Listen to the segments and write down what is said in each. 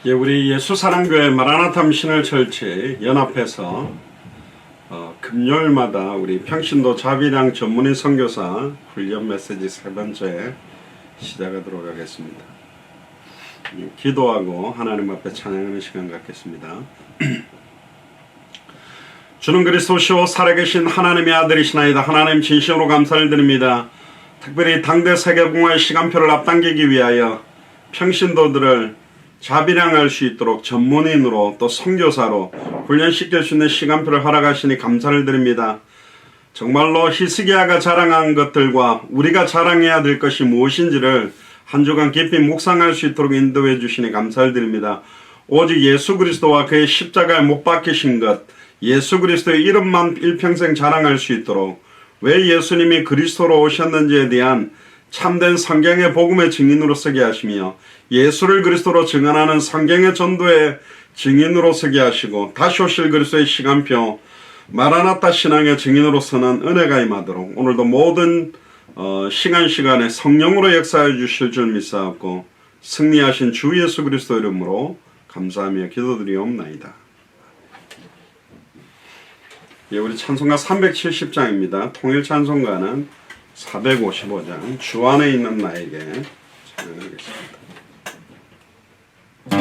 예, 우리 예수사랑교회 마라나타 미션을 철치 연합해서 금요일마다 우리 평신도 자비랑 전문의 선교사 훈련 메시지 세 번째 시작하도록 하겠습니다. 기도하고 하나님 앞에 찬양하는 시간 갖겠습니다. 주는 그리스도시오 살아계신 하나님의 아들이시나이다. 하나님 진심으로 감사를 드립니다. 특별히 당대 세계봉화의 시간표를 앞당기기 위하여 평신도들을 자비량할 수 있도록 전문인으로 또 선교사로 훈련시킬 수 있는 시간표를 허락하시니 감사를 드립니다. 정말로 히스기야가 자랑한 것들과 우리가 자랑해야 될 것이 무엇인지를 한 주간 깊이 묵상할 수 있도록 인도해 주시니 감사를 드립니다. 오직 예수 그리스도와 그의 십자가에 못 박히신 것, 예수 그리스도의 이름만 일평생 자랑할 수 있도록 왜 예수님이 그리스도로 오셨는지에 대한 참된 성경의 복음의 증인으로 서게 하시며 예수를 그리스도로 증언하는 성경의 전도의 증인으로 서게 하시고 다시 오실 그리스도의 시간표 마라나타 신앙의 증인으로 서는 은혜가 임하도록 오늘도 모든 시간에 성령으로 역사해 주실 줄 믿사옵고 승리하신 주 예수 그리스도 이름으로 감사하며 기도드리옵나이다. 예, 우리 찬송가 370장입니다. 통일 찬송가는 455장 주 안에 있는 나에게 찬양하겠습니다. 주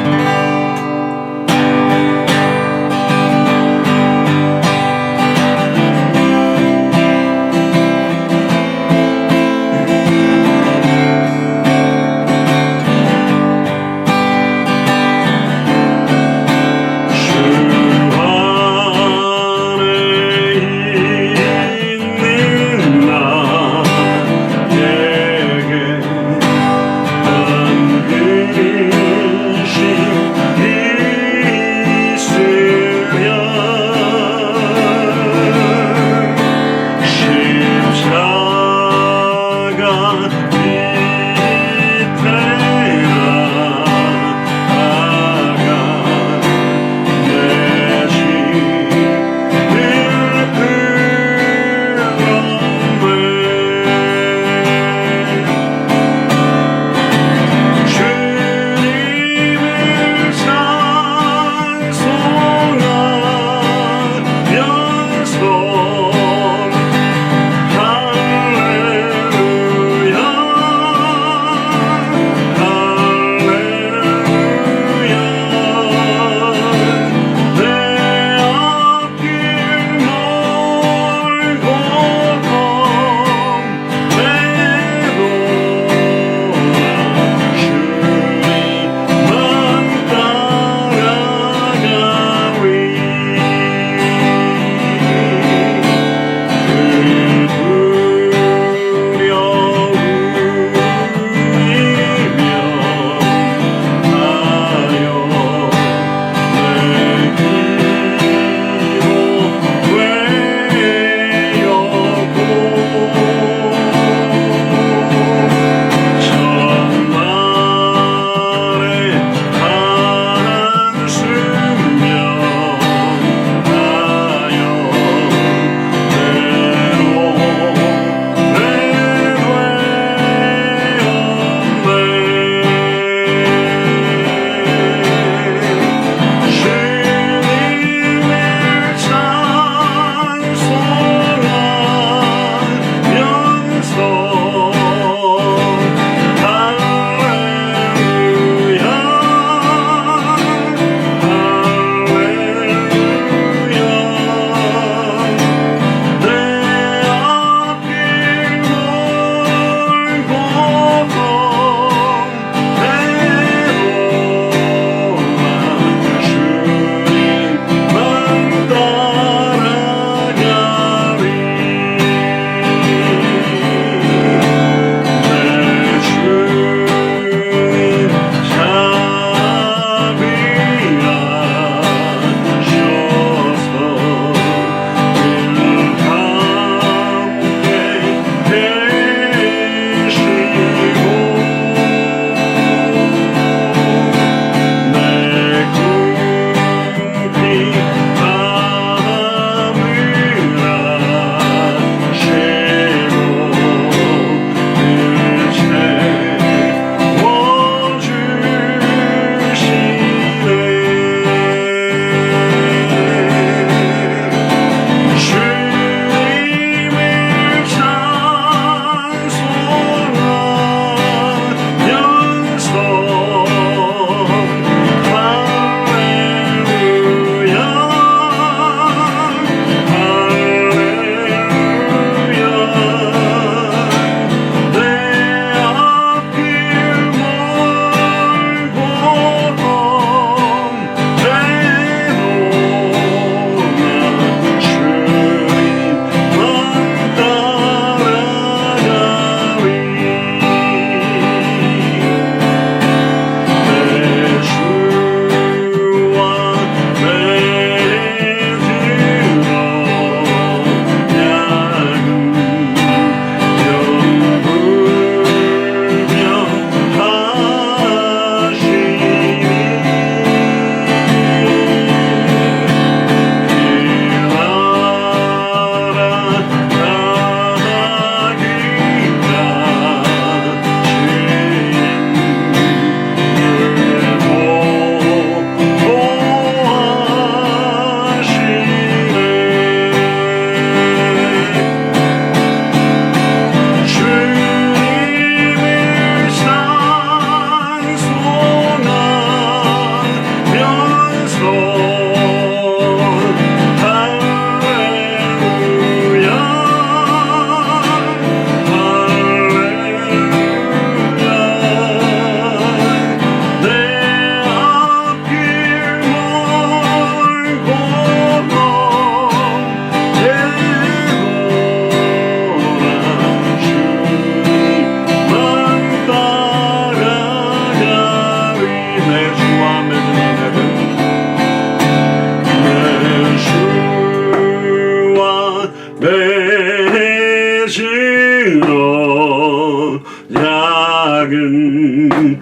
작은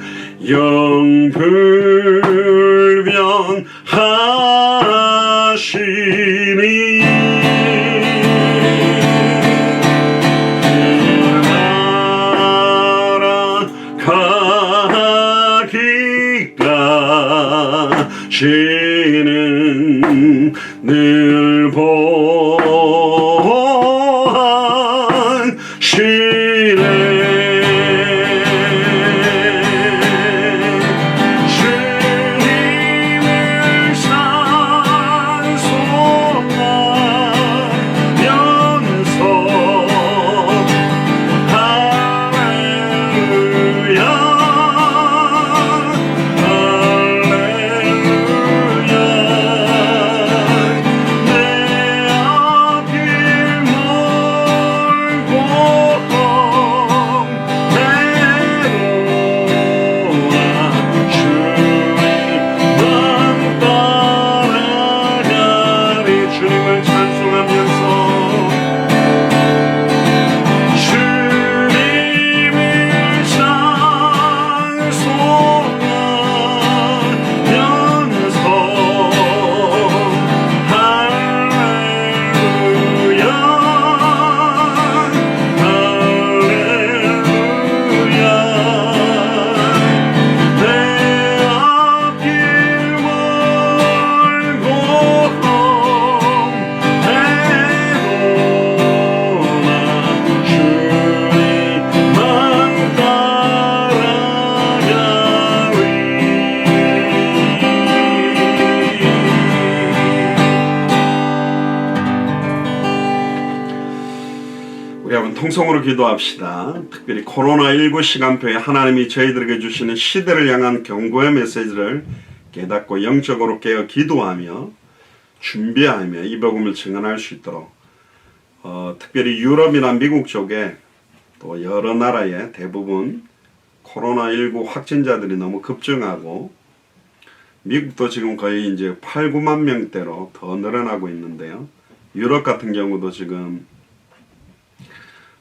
영불변하시니 날아가기까지는 늘 보시네. 우리 한번 통성으로 기도합시다. 특별히 코로나19 시간표에 하나님이 저희들에게 주시는 시대를 향한 경고의 메시지를 깨닫고 영적으로 깨어 기도하며 준비하며 이 복음을 증언할 수 있도록 특별히 유럽이나 미국 쪽에 또 여러 나라에 대부분 코로나19 확진자들이 너무 급증하고 미국도 지금 거의 이제 8, 9만 명대로 더 늘어나고 있는데요. 유럽 같은 경우도 지금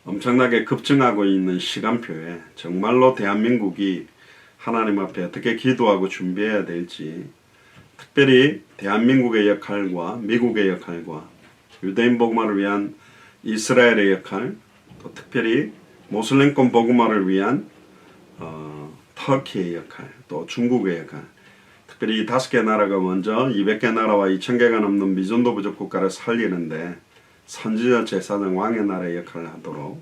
엄청나게 급증하고 있는 시간표에 정말로 대한민국이 하나님 앞에 어떻게 기도하고 준비해야 될지, 특별히 대한민국의 역할과 미국의 역할과 유대인 복음화를 위한 이스라엘의 역할, 또 특별히 모슬렘권 복음화를 위한 터키의 역할, 또 중국의 역할, 특별히 이 5개 나라가 먼저 200개 나라와 2000개가 넘는 미전도 부족 국가를 살리는데 선지자 제사장 왕의 나라의 역할을 하도록,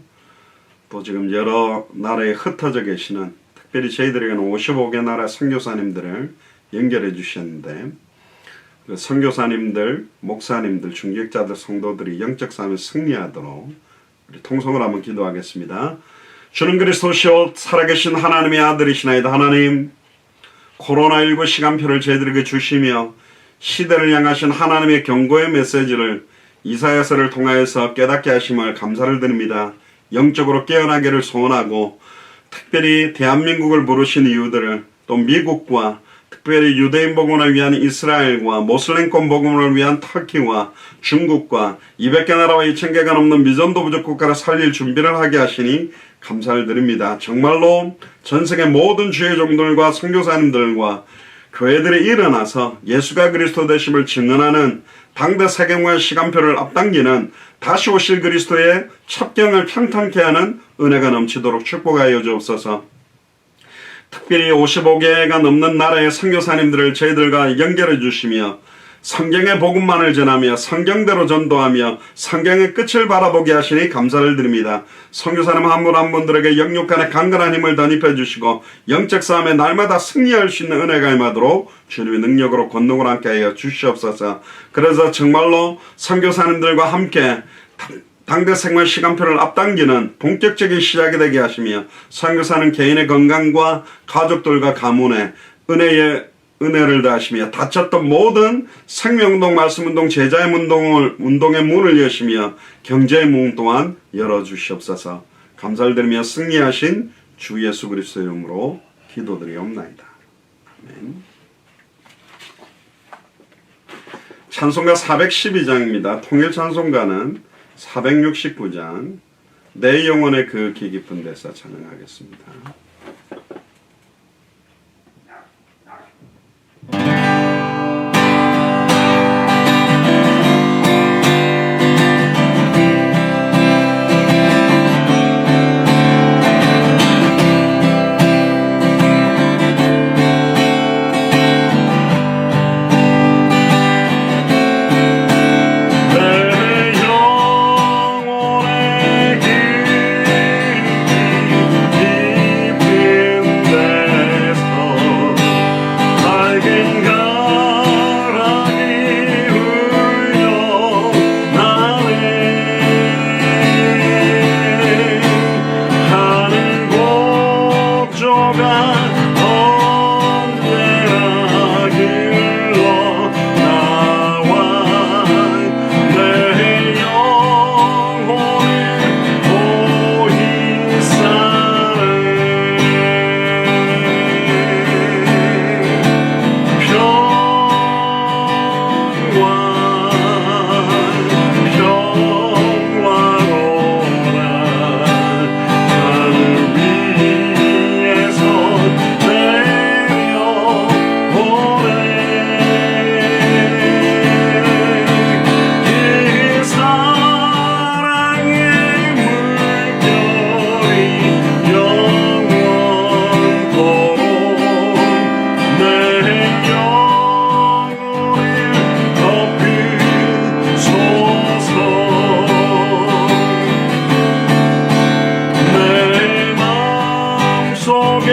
또 지금 여러 나라에 흩어져 계시는 특별히 저희들에게는 55개 나라 선교사님들을 연결해 주셨는데 그 선교사님들, 목사님들, 중직자들, 성도들이 영적 싸움에 승리하도록 우리 통성으로 한번 기도하겠습니다. 주는 그리스도시요 살아계신 하나님의 아들이시나이다. 하나님, 코로나19 시간표를 저희들에게 주시며 시대를 향하신 하나님의 경고의 메시지를 이사야서를 통하여서 깨닫게 하심을 감사를 드립니다. 영적으로 깨어나기를 소원하고 특별히 대한민국을 부르신 이유들을, 또 미국과 특별히 유대인 복음을 위한 이스라엘과 모슬렘권 복음을 위한 터키와 중국과 200개 나라와 2000개가 넘는 미전도 부족 국가를 살릴 준비를 하게 하시니 감사를 드립니다. 정말로 전세계 모든 주의 종들과 선교사님들과 교회들이 일어나서 예수가 그리스도 되심을 증언하는 당대 세계문화의 시간표를 앞당기는 다시 오실 그리스도의 첩경을 평탄케 하는 은혜가 넘치도록 축복하여 주옵소서. 특별히 55개가 넘는 나라의 선교사님들을 저희들과 연결해 주시며 성경의 복음만을 전하며 성경대로 전도하며 성경의 끝을 바라보게 하시니 감사를 드립니다. 선교사님 한 분 한 분들에게 영육간의 강건한 힘을 덧입혀 주시고 영적 싸움에 날마다 승리할 수 있는 은혜가 임하도록 주님의 능력으로 권능을 함께 하여 주시옵소서. 그래서 정말로 선교사님들과 함께 당대 생활 시간표를 앞당기는 본격적인 시작이 되게 하시며 선교사는 개인의 건강과 가족들과 가문에 은혜를 다하시며 다쳤던 모든 생명운동, 말씀운동, 제자의 운동의 문을 여시며 경제의 문 또한 열어주시옵소서. 감사를 드리며 승리하신 주 예수 그리스도의 이름으로 기도드리옵나이다. 아멘. 찬송가 412장입니다. 통일 찬송가는 469장 내 영혼의 그 깊은 데서 찬양하겠습니다. 속에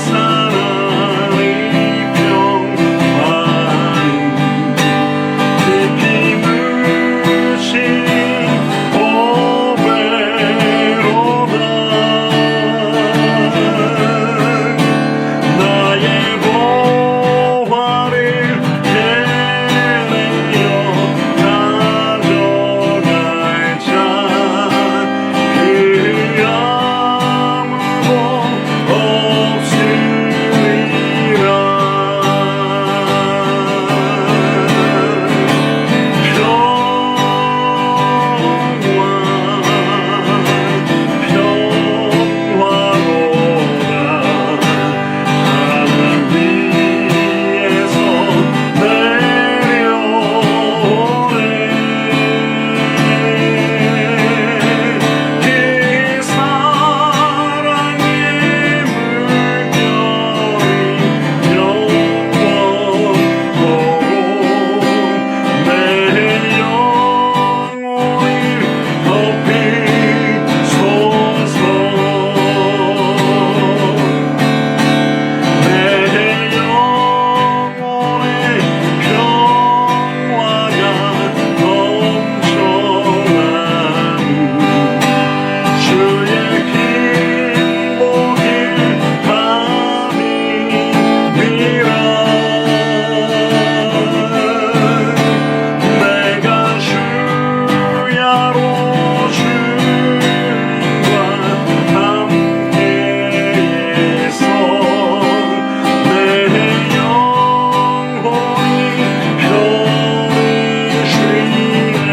솟아나는 평화는 깊이 묻힌 보배로다. 나의 보화를 캐내어 가져갈 자 그 아무도 없으리라. 평화로다. 하늘 위에서 내려오네. 그 사랑의 물결이 영원토록 내 영혼을 덮이소서. 내 영혼에 평화가 넘쳐나는 주의 긴 복을 받으리라. 내가 주야로 주님과 함께해서 내 영혼이 편히 쉬네.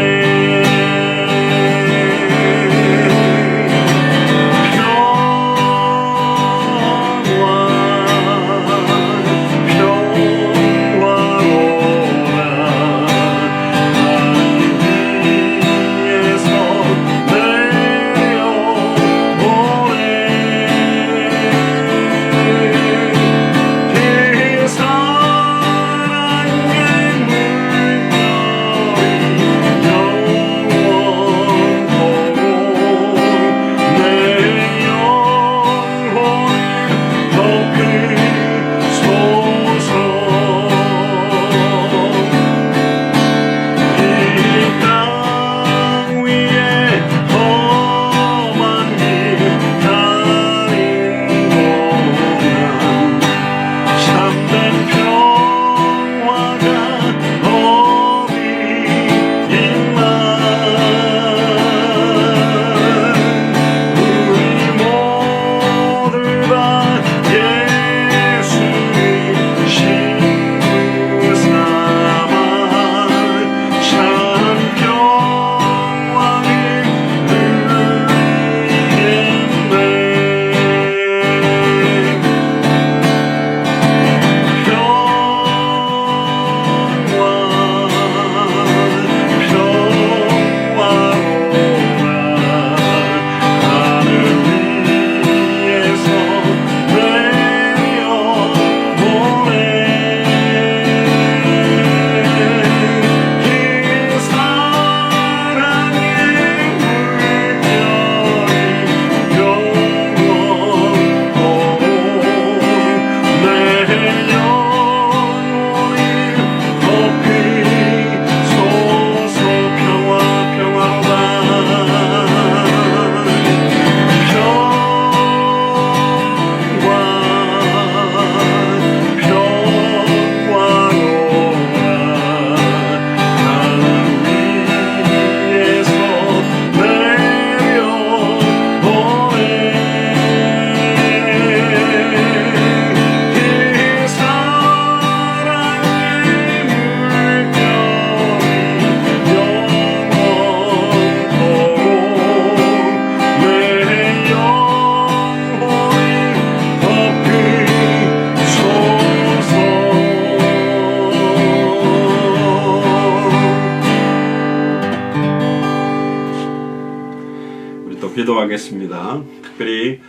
기도하겠습니다. 특별히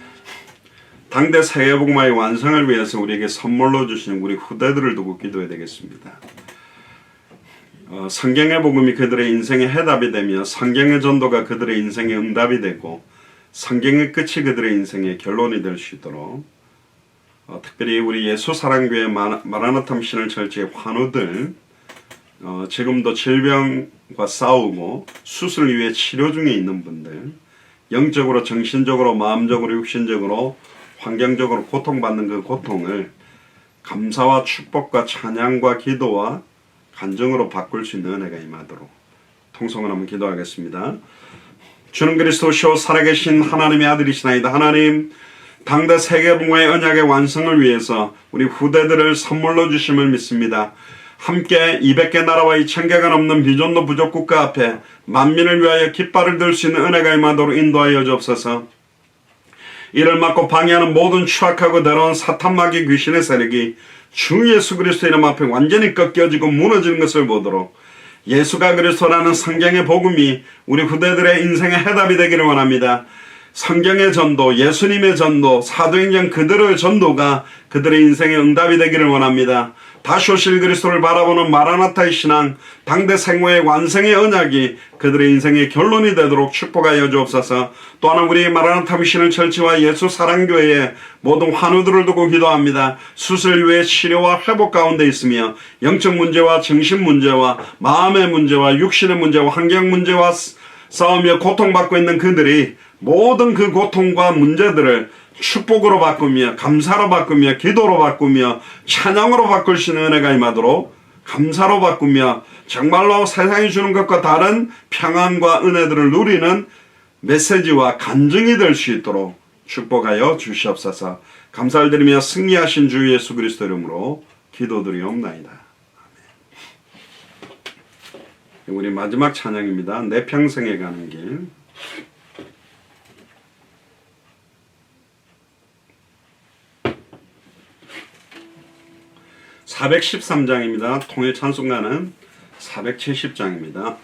당대 세계복음화의 완성을 위해서 우리에게 선물로 주신 우리 후대들을 두고 기도해야 되겠습니다. 성경의 복음이 그들의 인생의 해답이 되며 성경의 전도가 그들의 인생의 응답이 되고 성경의 끝이 그들의 인생의 결론이 될 수 있도록 특별히 우리 예수 사랑교회 마라나타 미션을 철저히 환우들 지금도 질병과 싸우고 수술을 위해 치료 중에 있는 분들, 영적으로 정신적으로 마음적으로 육신적으로 환경적으로 고통받는 그 고통을 감사와 축복과 찬양과 기도와 간증으로 바꿀 수 있는 은혜가 임하도록 통성을 한번 기도하겠습니다. 주는 그리스도시오 살아계신 하나님의 아들이시나이다. 하나님, 당대 세계봉화의 언약의 완성을 위해서 우리 후대들을 선물로 주심을 믿습니다. 함께 200개 나라와 2000개가 넘는 비전도 부족 국가 앞에 만민을 위하여 깃발을 들 수 있는 은혜가 임하도록 인도하여 주옵소서. 이를 막고 방해하는 모든 추악하고 더러운 사탄마귀 귀신의 세력이 주 예수 그리스도 이름 앞에 완전히 꺾여지고 무너지는 것을 보도록 예수가 그리스도라는 성경의 복음이 우리 후대들의 인생의 해답이 되기를 원합니다. 성경의 전도, 예수님의 전도, 사도행전 그들의 전도가 그들의 인생의 응답이 되기를 원합니다. 다시 오실 그리스도를 바라보는 마라나타의 신앙, 당대 생애의 완성의 언약이 그들의 인생의 결론이 되도록 축복하여 주옵소서. 또한 우리 마라나타 미션을 철치와 예수 사랑교회의 모든 환우들을 두고 기도합니다. 수술 외에 치료와 회복 가운데 있으며 영적 문제와 정신 문제와 마음의 문제와 육신의 문제와 환경 문제와 싸우며 고통받고 있는 그들이 모든 그 고통과 문제들을 축복으로 바꾸며 감사로 바꾸며 기도로 바꾸며 찬양으로 바꿀 수 있는 은혜가 임하도록 감사로 바꾸며 정말로 세상이 주는 것과 다른 평안과 은혜들을 누리는 메시지와 간증이 될 수 있도록 축복하여 주시옵소서. 감사를 드리며 승리하신 주 예수 그리스도 이름으로 기도드리옵나이다. 우리 마지막 찬양입니다. 내 평생에 가는 길. 413장입니다. 통일 찬송가는 470장입니다.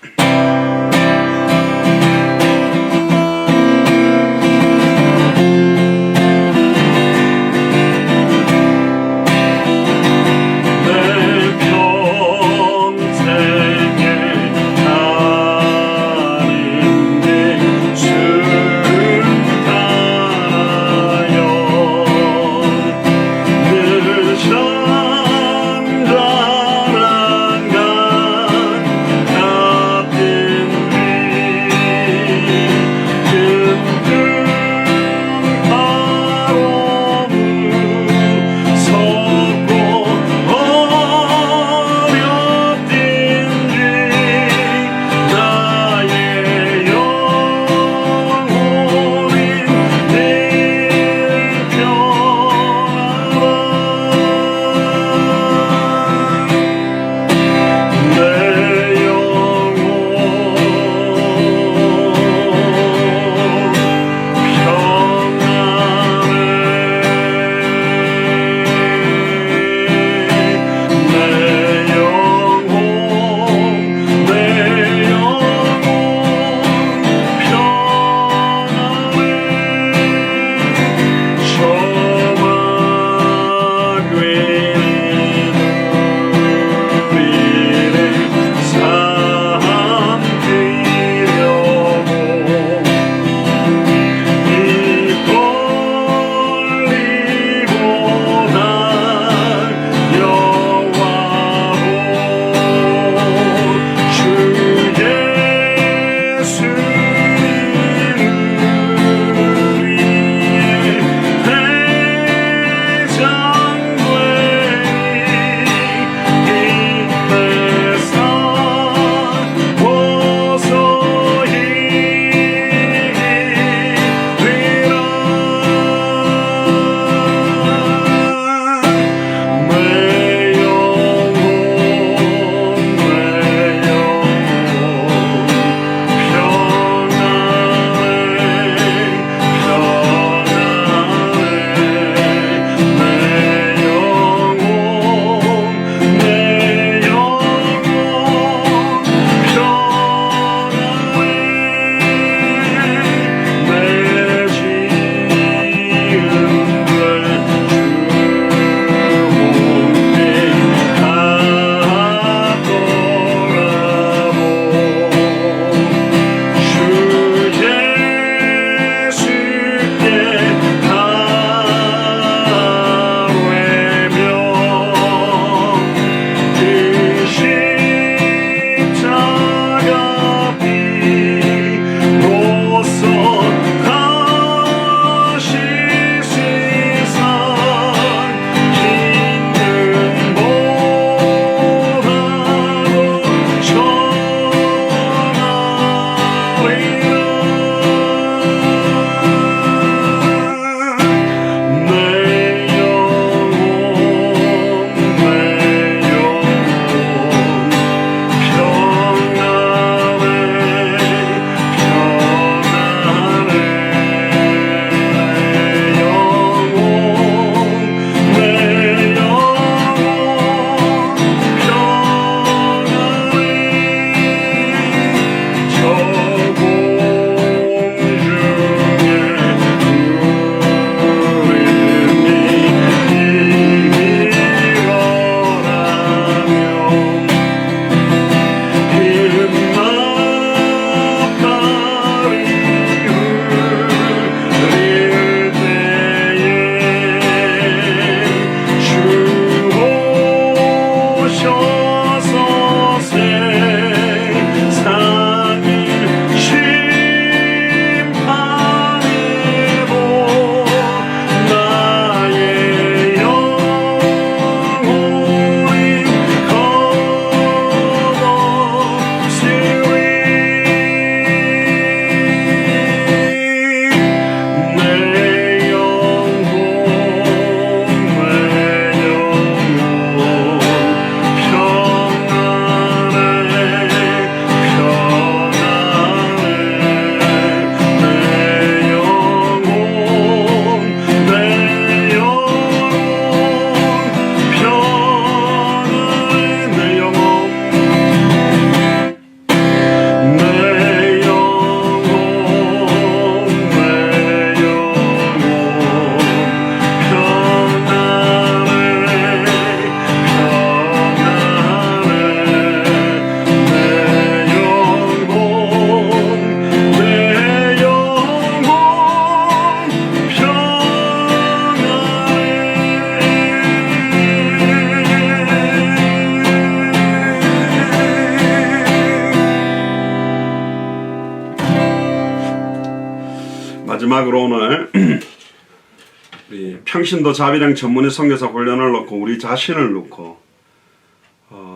우리 평신도 자비랑 전문의 선교사 훈련을 놓고 우리 자신을 놓고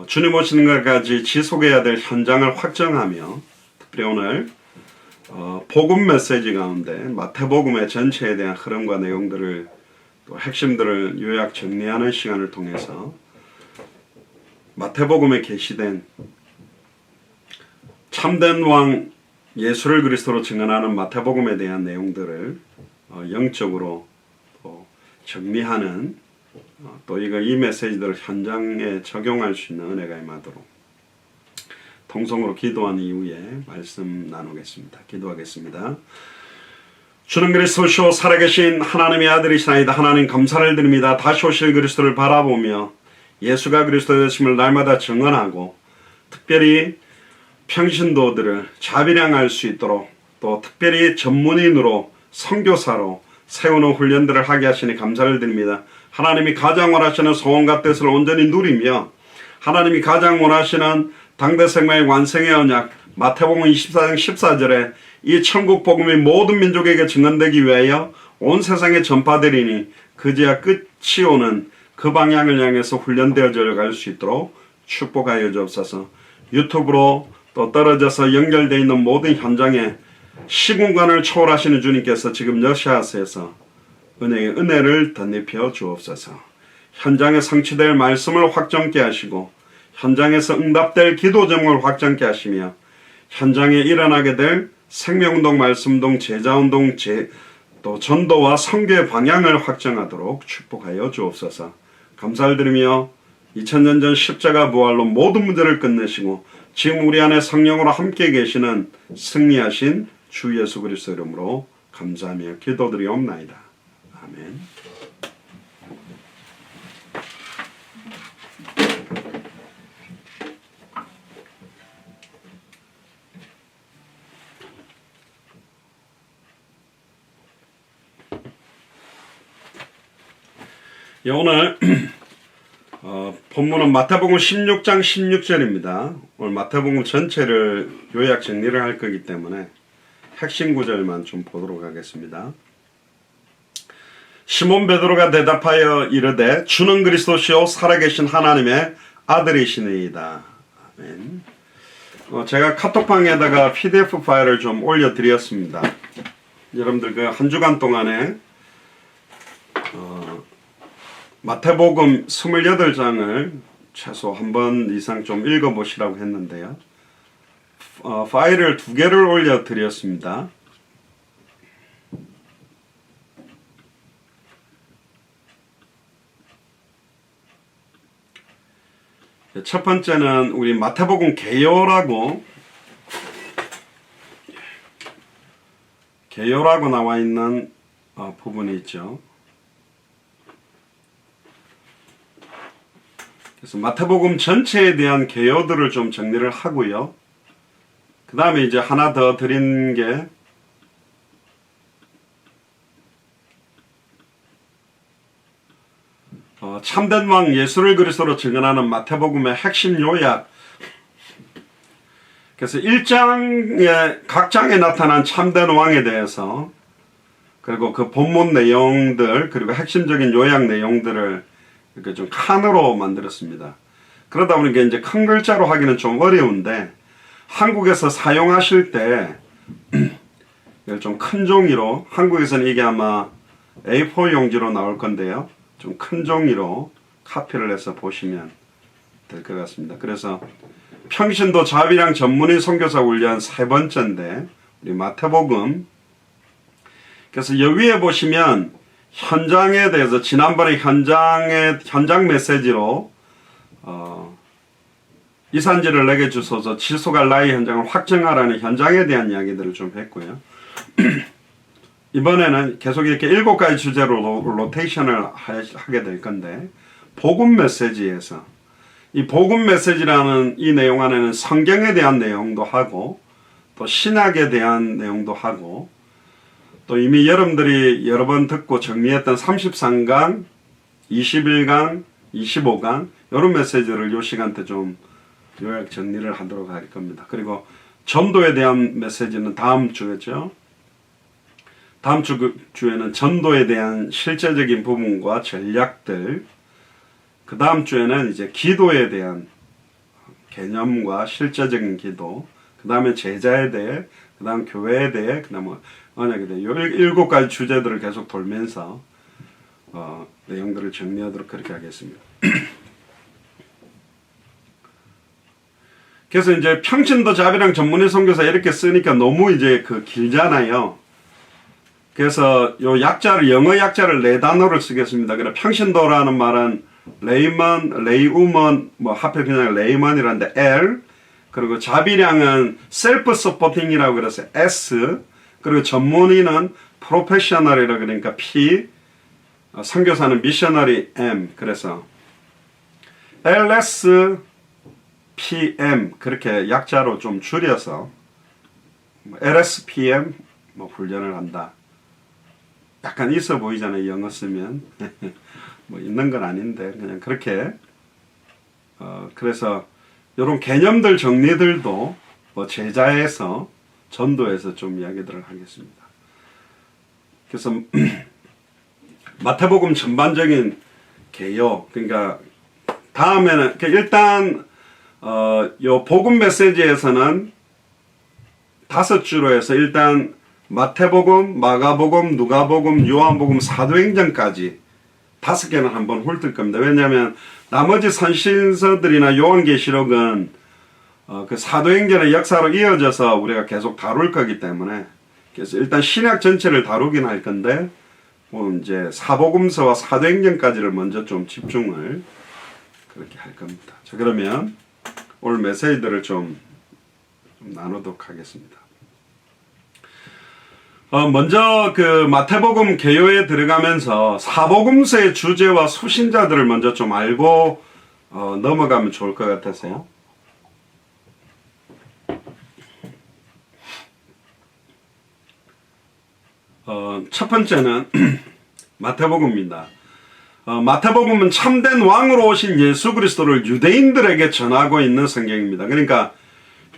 주님 오시는 것까지 지속해야 될 현장을 확정하며 특별히 오늘 복음 메시지 가운데 마태복음의 전체에 대한 흐름과 내용들을 또 핵심들을 요약 정리하는 시간을 통해서 마태복음에 게시된 참된 왕 예수를 그리스도로 증언하는 마태복음에 대한 내용들을 영적으로 또 정리하는 또 이 메시지들을 현장에 적용할 수 있는 은혜가 임하도록 통성으로 기도한 이후에 말씀 나누겠습니다. 기도하겠습니다. 주는 그리스도시요 살아계신 하나님의 아들이시나이다. 하나님 감사를 드립니다. 다시 오실 그리스도를 바라보며 예수가 그리스도 되심을 날마다 증언하고 특별히 평신도들을 자비량할 수 있도록 또 특별히 전문인으로 선교사로 세우는 훈련들을 하게 하시니 감사를 드립니다. 하나님이 가장 원하시는 소원과 뜻을 온전히 누리며 하나님이 가장 원하시는 당대 생명의 완성의 언약 마태복음 24장 14절에 이 천국 복음이 모든 민족에게 증언되기 위하여 온 세상에 전파되리니 그제야 끝이 오는 그 방향을 향해서 훈련되어져 갈 수 있도록 축복하여 주옵소서. 유튜브로 또 떨어져서 연결되어 있는 모든 현장에 시공간을 초월하시는 주님께서 지금 여시아서에서 은혜의 은혜를 덧입혀 주옵소서. 현장에 성취될 말씀을 확정케 하시고 현장에서 응답될 기도 제목을 확정케 하시며 현장에 일어나게 될 생명운동, 말씀운동, 제자운동, 또 전도와 선교의 방향을 확정하도록 축복하여 주옵소서. 감사를 드리며 2000년 전 십자가 부활로 모든 문제를 끝내시고 지금 우리 안에 성령으로 함께 계시는 승리하신 주 예수 그리스도 이름으로 감사하며 기도드리옵나이다. 아멘. 오늘 본문은 마태복음 16장 16절입니다. 오늘 마태복음 전체를 요약 정리를 할 거기 때문에 핵심 구절만 좀 보도록 하겠습니다. 시몬 베드로가 대답하여 이르되 주는 그리스도시요 살아계신 하나님의 아들이시니이다. 아멘. 제가 카톡방에다가 PDF 파일을 좀 올려드렸습니다. 여러분들 그 한 주간 동안에 마태복음 28장을 최소 한 번 이상 좀 읽어보시라고 했는데요. 파일을 2개를 올려드렸습니다. 첫 번째는 우리 마태복음 개요라고 나와 있는 부분이 있죠. 그래서 마태복음 전체에 대한 개요들을 좀 정리를 하고요. 그 다음에 이제 하나 더 드린 게 참된 왕 예수를 그리스도로 증언하는 마태복음의 핵심 요약. 그래서 1장에 각 장에 나타난 참된 왕에 대해서 그리고 그 본문 내용들 그리고 핵심적인 요약 내용들을 이렇게 좀 칸으로 만들었습니다. 그러다 보니까 이제 큰 글자로 하기는 좀 어려운데 한국에서 사용하실 때 이걸 좀 큰 종이로 한국에서는 이게 아마 A4 용지로 나올 건데요. 좀 큰 종이로 카피를 해서 보시면 될 것 같습니다. 그래서 평신도 자비랑 전문의 선교사 훈련 3번째인데 우리 마태복음 그래서 여기에 보시면 현장에 대해서 지난번에 현장 메시지로 이산지를 내게 주소서 지속할 나의 현장을 확정하라는 현장에 대한 이야기들을 좀 했고요. 이번에는 계속 이렇게 7가지 주제로 로테이션을 하게 될 건데 복음 메시지에서 이 복음 메시지라는 이 내용 안에는 성경에 대한 내용도 하고 또 신학에 대한 내용도 하고 또 이미 여러분들이 여러 번 듣고 정리했던 33강, 21강, 25강 이런 메시지를 이 시간 때 좀 요약 정리를 하도록 할 겁니다. 그리고 전도에 대한 메시지는 다음 주겠죠. 다음 주에는 전도에 대한 실제적인 부분과 전략들, 그 다음 주에는 이제 기도에 대한 개념과 실제적인 기도, 그 다음에 제자에 대해, 그 다음 교회에 대해, 그 다음 언약에 대해, 이 7가지 주제들을 계속 돌면서 내용들을 정리하도록 그렇게 하겠습니다. 그래서 이제 평신도 자비랑 전문의 선교사 이렇게 쓰니까 너무 이제 길잖아요. 그래서 요 약자를, 영어 약자를 4단어를 쓰겠습니다. 그래 평신도라는 말은 레이먼, 레이우먼, 하필 그냥 레이먼이라는데 L, 그리고 자비량은 셀프 서포팅이라고 그래서 S, 그리고 전문의는 프로페셔널이라 그러니까 P, 선교사는 미셔너리 M, 그래서 LS, PM 그렇게 약자로 좀 줄여서 LSPM 훈련을 한다. 약간 있어 보이잖아요. 영어 쓰면 있는 건 아닌데 그냥 그렇게 그래서 이런 개념들 정리들도 제자에서 전도에서 좀 이야기들을 하겠습니다. 그래서 마태복음 전반적인 개요, 그러니까 다음에는 일단 요 복음 메시지에서는 5주로 해서 일단 마태복음, 마가복음, 누가복음, 요한복음, 사도행전까지 5개는 한번 훑을 겁니다. 왜냐하면 나머지 선신서들이나 요한계시록은 그 사도행전의 역사로 이어져서 우리가 계속 다룰 거기 때문에, 그래서 일단 신약 전체를 다루긴 할 건데 이제 사복음서와 사도행전까지를 먼저 좀 집중을 그렇게 할 겁니다. 자, 그러면 오늘 메시지들을 좀 나누도록 하겠습니다. 먼저 마태복음 개요에 들어가면서 사복음서의 주제와 수신자들을 먼저 좀 알고 넘어가면 좋을 것 같아서요. 첫 번째는 마태복음입니다. 마태복음은 참된 왕으로 오신 예수 그리스도를 유대인들에게 전하고 있는 성경입니다. 그러니까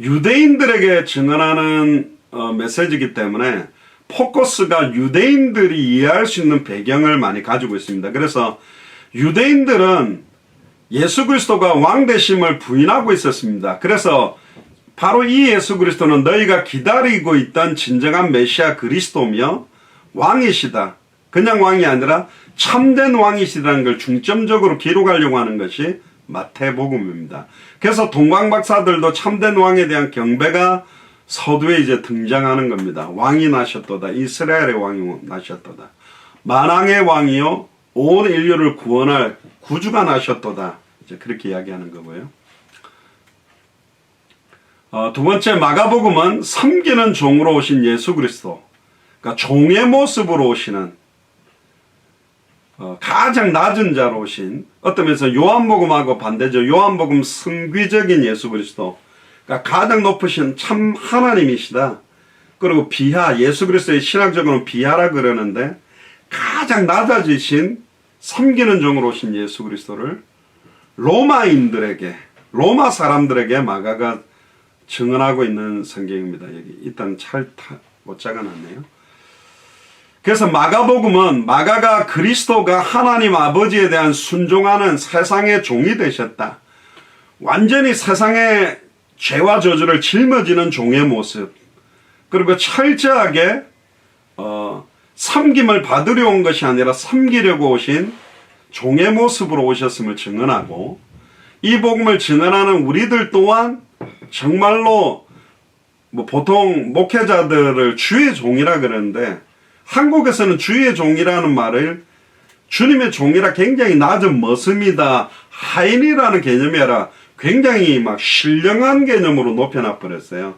유대인들에게 증언하는 메시지이기 때문에 포커스가 유대인들이 이해할 수 있는 배경을 많이 가지고 있습니다. 그래서 유대인들은 예수 그리스도가 왕 되심을 부인하고 있었습니다. 그래서 바로 이 예수 그리스도는 너희가 기다리고 있던 진정한 메시아 그리스도며 왕이시다. 그냥 왕이 아니라 참된 왕이시라는 걸 중점적으로 기록하려고 하는 것이 마태복음입니다. 그래서 동방박사들도 참된 왕에 대한 경배가 서두에 이제 등장하는 겁니다. 왕이 나셨도다. 이스라엘의 왕이 나셨도다. 만왕의 왕이요 온 인류를 구원할 구주가 나셨도다. 이제 그렇게 이야기하는 거고요. 두 번째 마가복음은 섬기는 종으로 오신 예수 그리스도, 그러니까 종의 모습으로 오시는 가장 낮은 자로 오신, 어떤 면에서 요한복음하고 반대죠. 요한복음 성귀적인 예수 그리스도, 그러니까 가장 높으신 참 하나님이시다. 그리고 비하, 예수 그리스도의 신학적으로는 비하라 그러는데 가장 낮아지신 섬기는 종으로 오신 예수 그리스도를 로마인들에게, 로마 사람들에게 마가가 증언하고 있는 성경입니다. 여기 일단 못 적어놨네요. 그래서 마가복음은 마가가 그리스도가 하나님 아버지에 대한 순종하는 세상의 종이 되셨다. 완전히 세상의 죄와 저주를 짊어지는 종의 모습, 그리고 철저하게 섬김을 받으려 온 것이 아니라 섬기려고 오신 종의 모습으로 오셨음을 증언하고, 이 복음을 증언하는 우리들 또한 정말로 보통 목회자들을 주의 종이라 그러는데, 한국에서는 주의 종이라는 말을 주님의 종이라 굉장히 낮은 머슴이다, 하인이라는 개념이 아니라 굉장히 신령한 개념으로 높여놔 버렸어요.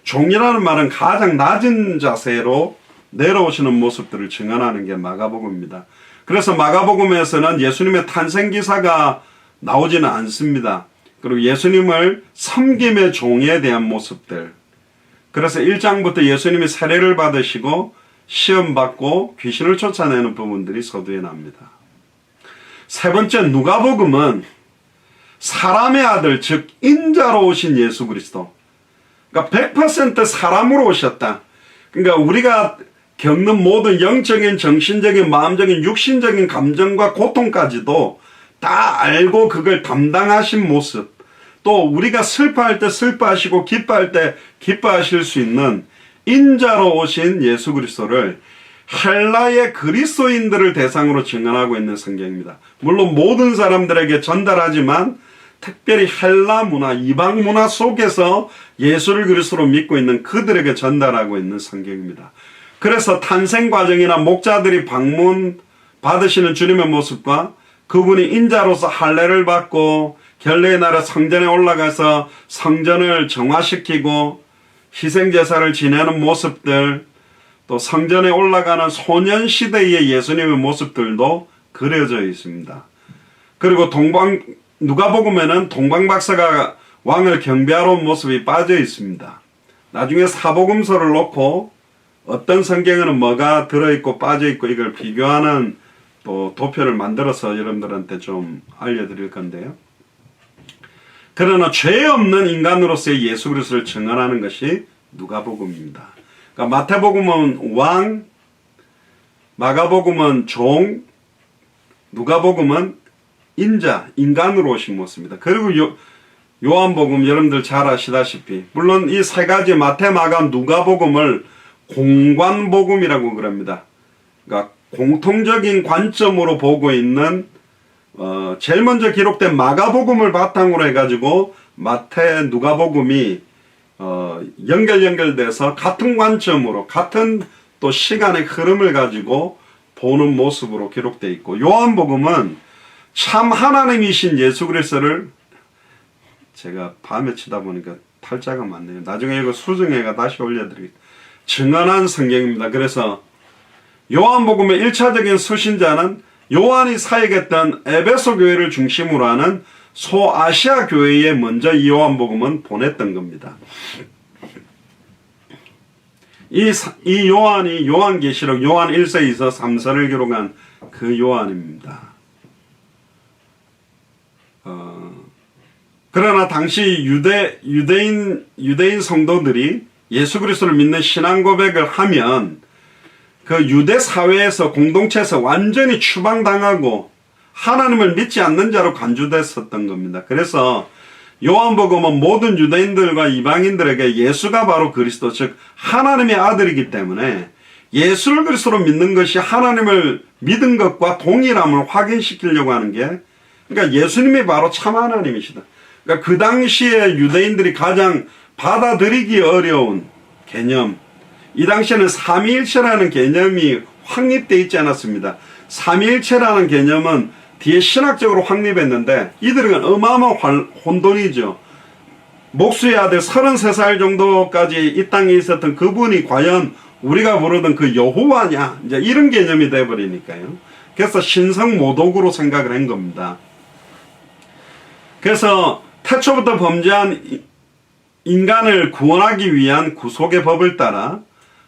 종이라는 말은 가장 낮은 자세로 내려오시는 모습들을 증언하는 게 마가복음입니다. 그래서 마가복음에서는 예수님의 탄생 기사가 나오지는 않습니다. 그리고 예수님을 섬김의 종에 대한 모습들, 그래서 1장부터 예수님이 세례를 받으시고 시험받고 귀신을 쫓아내는 부분들이 서두에 납니다. 세 번째 누가복음은 사람의 아들, 즉 인자로 오신 예수 그리스도, 그러니까 100% 사람으로 오셨다. 그러니까 우리가 겪는 모든 영적인, 정신적인, 마음적인, 육신적인 감정과 고통까지도 다 알고 그걸 담당하신 모습, 또 우리가 슬퍼할 때 슬퍼하시고 기뻐할 때 기뻐하실 수 있는 인자로 오신 예수 그리스도를 헬라의 그리스도인들을 대상으로 증언하고 있는 성경입니다. 물론 모든 사람들에게 전달하지만 특별히 헬라 문화, 이방 문화 속에서 예수를 그리스도로 믿고 있는 그들에게 전달하고 있는 성경입니다. 그래서 탄생 과정이나 목자들이 방문 받으시는 주님의 모습과 그분이 인자로서 할례를 받고 결례의 날에 성전에 올라가서 성전을 정화시키고 희생제사를 지내는 모습들, 또 성전에 올라가는 소년시대의 예수님의 모습들도 그려져 있습니다. 그리고 누가복음에는 동방박사가 왕을 경배하러 온 모습이 빠져 있습니다. 나중에 사복음서를 놓고 어떤 성경에는 뭐가 들어있고 빠져있고 이걸 비교하는 또 도표를 만들어서 여러분들한테 좀 알려드릴 건데요. 그러나 죄 없는 인간으로서의 예수 그리스도를 증언하는 것이 누가복음입니다. 그러니까 마태복음은 왕, 마가복음은 종, 누가복음은 인자, 인간으로 오신 모습입니다. 그리고 요한복음 여러분들 잘 아시다시피 물론 이 세 가지 마태, 마가, 누가복음을 공관복음이라고 그럽니다. 그러니까 공통적인 관점으로 보고 있는 제일 먼저 기록된 마가복음을 바탕으로 해가지고 마태, 누가복음이 연결돼서 같은 관점으로 같은 또 시간의 흐름을 가지고 보는 모습으로 기록되어 있고, 요한복음은 참 하나님이신 예수 그리스도를, 제가 밤에 치다 보니까 탈자가 많네요. 나중에 이거 수정해가 다시 올려드리겠습니다. 증언한 성경입니다. 그래서 요한복음의 1차적인 수신자는 요한이 사역했던 에베소 교회를 중심으로 하는 소아시아 교회에 먼저 이 요한복음은 보냈던 겁니다. 이 요한이 요한계시록 요한 1서 2서 3서를 기록한 그 요한입니다. 그러나 당시 유대인 성도들이 예수 그리스도를 믿는 신앙 고백을 하면 그 유대 사회에서 공동체에서 완전히 추방당하고 하나님을 믿지 않는 자로 간주됐었던 겁니다. 그래서 요한복음은 모든 유대인들과 이방인들에게 예수가 바로 그리스도, 즉 하나님의 아들이기 때문에 예수를 그리스도로 믿는 것이 하나님을 믿은 것과 동일함을 확인시키려고 하는 게, 그러니까 예수님이 바로 참 하나님이시다. 그러니까 그 당시에 유대인들이 가장 받아들이기 어려운 개념, 이 당시에는 삼위일체라는 개념이 확립되어 있지 않았습니다. 삼위일체라는 개념은 뒤에 신학적으로 확립했는데 이들은 어마어마한 혼돈이죠. 목수의 아들 33살 정도까지 이 땅에 있었던 그분이 과연 우리가 부르던 그 여호와냐, 이제 이런 개념이 되어버리니까요. 그래서 신성모독으로 생각을 한 겁니다. 그래서 태초부터 범죄한 인간을 구원하기 위한 구속의 법을 따라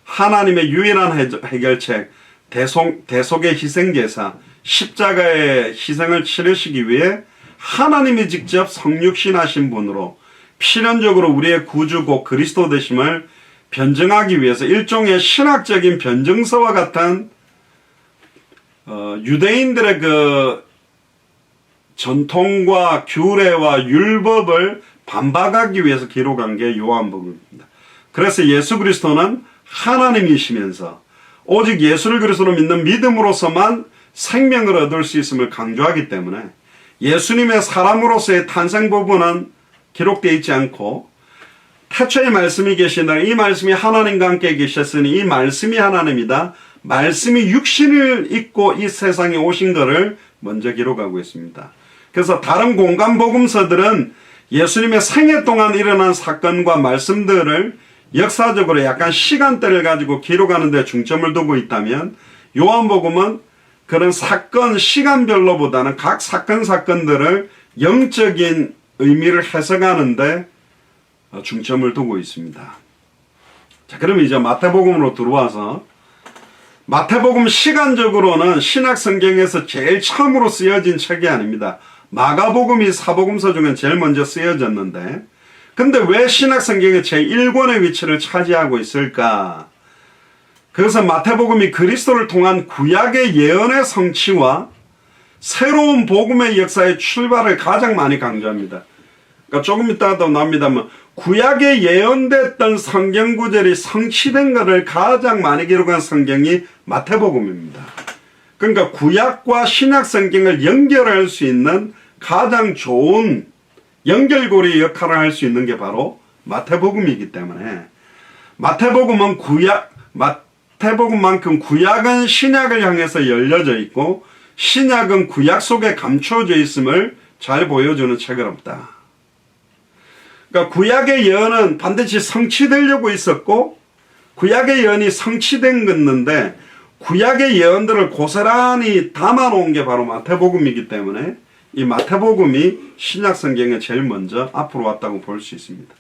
하나님의 유일한 해결책, 대속의 희생제사, 십자가의 희생을 치르시기 위해 하나님이 직접 성육신하신 분으로 필연적으로 우리의 구주고 그리스도 되심을 변증하기 위해서 일종의 신학적인 변증서와 같은 유대인들의 그 전통과 규례와 율법을 반박하기 위해서 기록한 게 요한복음입니다. 그래서 예수 그리스도는 하나님이시면서 오직 예수를 그리스도로 믿는 믿음으로서만 생명을 얻을 수 있음을 강조하기 때문에 예수님의 사람으로서의 탄생 부분은 기록되어 있지 않고, 태초에 말씀이 계시나 이 말씀이 하나님과 함께 계셨으니 이 말씀이 하나님이다, 말씀이 육신을 입고 이 세상에 오신 것을 먼저 기록하고 있습니다. 그래서 다른 공간복음서들은 예수님의 생애 동안 일어난 사건과 말씀들을 역사적으로 약간 시간대를 가지고 기록하는 데 중점을 두고 있다면, 요한복음은 그런 사건 시간별로보다는 각 사건들을 영적인 의미를 해석하는 데 중점을 두고 있습니다. 자, 그럼 이제 마태복음으로 들어와서, 마태복음 시간적으로는 신약 성경에서 제일 처음으로 쓰여진 책이 아닙니다. 마가복음이 사복음서 중에 제일 먼저 쓰여졌는데, 근데 왜 신약 성경의 제1권의 위치를 차지하고 있을까? 그래서 마태복음이 그리스도를 통한 구약의 예언의 성취와 새로운 복음의 역사의 출발을 가장 많이 강조합니다. 그러니까 조금 이따가도 나옵니다만 구약에 예언됐던 성경 구절이 성취된 것을 가장 많이 기록한 성경이 마태복음입니다. 그러니까 구약과 신약 성경을 연결할 수 있는 가장 좋은 연결고리 역할을 할 수 있는 게 바로 마태복음이기 때문에 마태복음만큼 구약은 신약을 향해서 열려져 있고 신약은 구약 속에 감춰져 있음을 잘 보여주는 책은 없다. 그러니까 구약의 예언은 반드시 성취되려고 있었고 구약의 예언이 성취된 건데 구약의 예언들을 고스란히 담아놓은 게 바로 마태복음이기 때문에 이 마태복음이 신약 성경에 제일 먼저 앞으로 왔다고 볼 수 있습니다.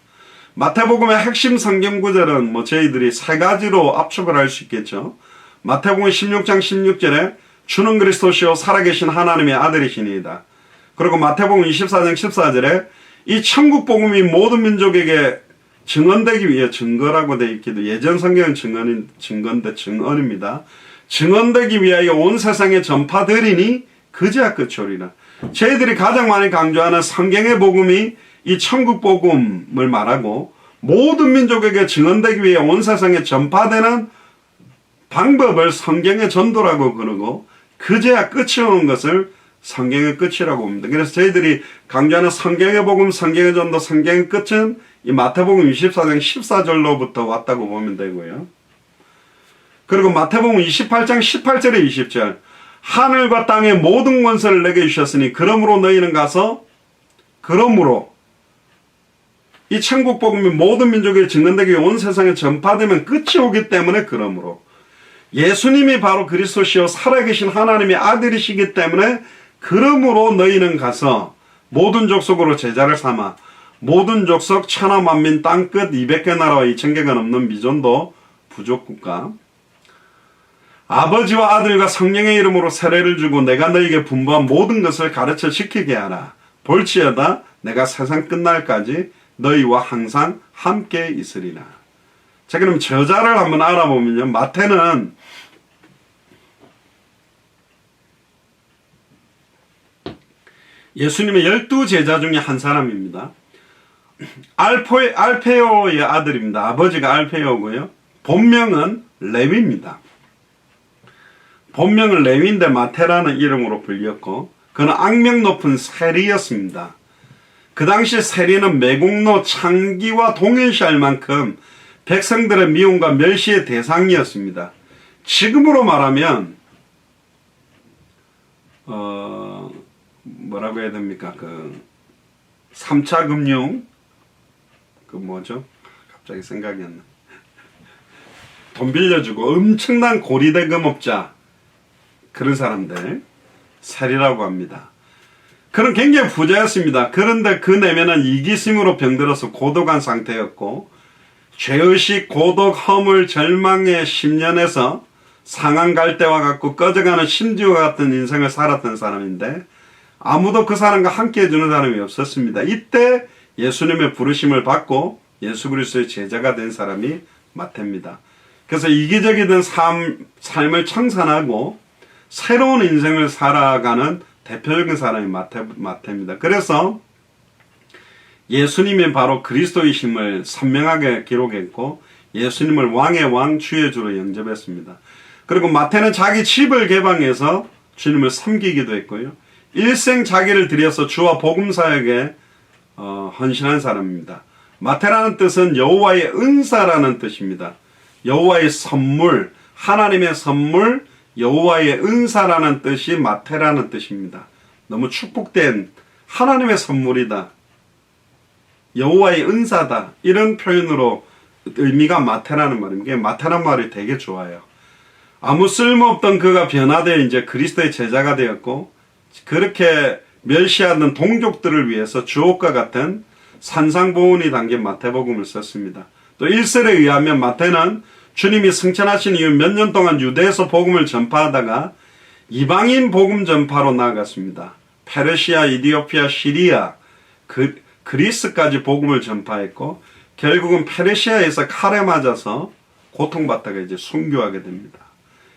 마태복음의 핵심 성경 구절은 저희들이 세 가지로 압축을 할 수 있겠죠. 마태복음 16장 16절에 주는 그리스도시요 살아계신 하나님의 아들이시니이다. 그리고 마태복음 24장 14절에 이 천국 복음이 모든 민족에게 증언되기 위해 증거라고 되어 있기도 예전 성경은 증거인데 증언입니다. 증언되기 위하여 온 세상에 전파되리니 그제야 끝이 오리라. 저희들이 가장 많이 강조하는 성경의 복음이 이 천국 복음을 말하고 모든 민족에게 증언되기 위해 온 세상에 전파되는 방법을 성경의 전도라고 그러고 그제야 끝이 오는 것을 성경의 끝이라고 봅니다. 그래서 저희들이 강조하는 성경의 복음, 성경의 전도, 성경의 끝은 이 마태복음 24장 14절로부터 왔다고 보면 되고요. 그리고 마태복음 28장 18절에 20절 하늘과 땅의 모든 권세를 내게 주셨으니 그러므로 너희는 가서 그러므로 이 천국 복음이 모든 민족에 증언되게 온 세상에 전파되면 끝이 오기 때문에 그러므로 예수님이 바로 그리스도시요 살아계신 하나님의 아들이시기 때문에 그러므로 너희는 가서 모든 족속으로 제자를 삼아 모든 족속 천하 만민 땅끝 200개 나라와 2000개가 넘는 미존도 부족국가 아버지와 아들과 성령의 이름으로 세례를 주고 내가 너희에게 분부한 모든 것을 가르쳐 지키게 하라. 볼지어다 내가 세상 끝날까지 너희와 항상 함께 있으리라. 자, 그럼 저자를 한번 알아보면요. 마태는 예수님의 12제자 중에 한 사람입니다. 알페오의 아들입니다. 아버지가 알페오고요. 본명은 레위입니다. 본명은 레위인데 마태라는 이름으로 불렸고 그는 악명 높은 세리였습니다. 그 당시 세리는 매국노 창기와 동일시할 만큼 백성들의 미움과 멸시의 대상이었습니다. 지금으로 말하면 뭐라고 해야 됩니까? 3차 금융 뭐죠? 갑자기 생각이 안 나. 돈 빌려주고 엄청난 고리대금업자 그런 사람들 세리라고 합니다. 그는 굉장히 부자였습니다. 그런데 그 내면은 이기심으로 병들어서 고독한 상태였고 죄의식, 고독, 허물, 절망의 10년에서 상한 갈대와 같고 꺼져가는 심지와 같은 인생을 살았던 사람인데 아무도 그 사람과 함께 해주는 사람이 없었습니다. 이때 예수님의 부르심을 받고 예수 그리스도의 제자가 된 사람이 마태입니다. 그래서 이기적이던 삶을 청산하고 새로운 인생을 살아가는 대표적인 사람이 마태입니다. 그래서 예수님이 바로 그리스도이심을 선명하게 기록했고 예수님을 왕의 왕 주의 주로 영접했습니다. 그리고 마태는 자기 집을 개방해서 주님을 섬기기도 했고요. 일생 자기를 들여서 주와 복음사역에 헌신한 사람입니다. 마태라는 뜻은 여호와의 은사라는 뜻입니다. 여호와의 선물, 하나님의 선물, 여호와의 은사라는 뜻이 마태라는 뜻입니다. 너무 축복된 하나님의 선물이다. 여호와의 은사다. 이런 표현으로 의미가 마태라는 말입니다. 마태라는 말이 되게 좋아요. 아무 쓸모없던 그가 변화되어 이제 그리스도의 제자가 되었고 그렇게 멸시하던 동족들을 위해서 주옥과 같은 산상보훈이 담긴 마태복음을 썼습니다. 또 1설에 의하면 마태는 주님이 승천하신 이후 몇 년 동안 유대에서 복음을 전파하다가 이방인 복음 전파로 나아갔습니다. 페르시아, 이디오피아, 시리아, 그리스까지 복음을 전파했고 결국은 페르시아에서 칼에 맞아서 고통받다가 이제 순교하게 됩니다.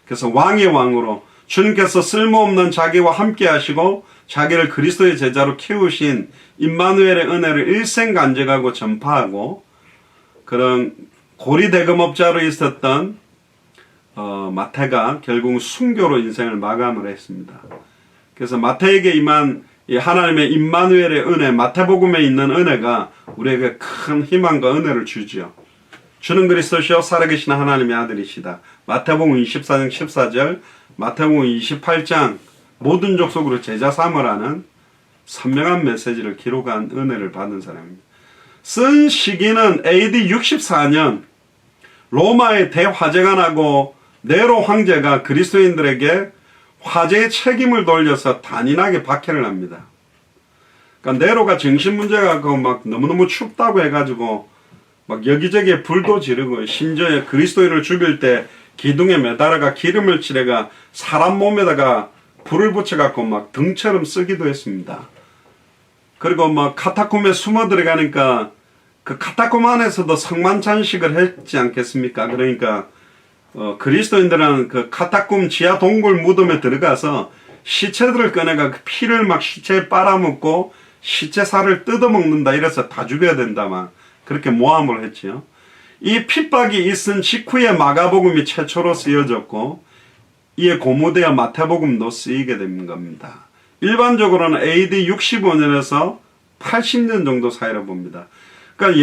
그래서 왕의 왕으로 주님께서 쓸모없는 자기와 함께 하시고 자기를 그리스도의 제자로 키우신 임마누엘의 은혜를 일생 간직하고 전파하고 그런 고리대금업자로 있었던 마태가 결국 순교로 인생을 마감을 했습니다. 그래서 마태에게 임한 이 하나님의 임마누엘의 은혜, 마태복음에 있는 은혜가 우리에게 큰 희망과 은혜를 주지요. 주는 그리스도시요 살아계신 하나님의 아들이시다. 마태복음 24장 14절, 마태복음 28장 모든 족속으로 제자 삼으라는 선명한 메시지를 기록한 은혜를 받은 사람입니다. 쓴 시기는 AD 64년 로마의 대화재가 나고 네로 황제가 그리스도인들에게 화재의 책임을 돌려서 단인하게 박해를 합니다. 그러니까 네로가 정신문제가 막 너무너무 춥다고 해가지고 막 여기저기에 불도 지르고 심지어 그리스도인을 죽일 때 기둥에 매달아가 기름을 칠해가 사람 몸에다가 불을 붙여갖고 막 등처럼 쓰기도 했습니다. 그리고 막 카타콤에 숨어 들어가니까 그 카타콤 안에서도 성만찬식을 했지 않겠습니까? 그러니까 그리스도인들은 그 카타콤 지하 동굴 무덤에 들어가서 시체들을 꺼내가 그 피를 막 시체에 빨아먹고 시체 살을 뜯어먹는다 이래서 다 죽여야 된다만 그렇게 모함을 했지요. 이 핍박이 있은 직후에 마가복음이 최초로 쓰여졌고 이에 고무되어 마태복음도 쓰이게 된 겁니다. 일반적으로는 AD 65년에서 80년 정도 사이라고 봅니다. 그러니까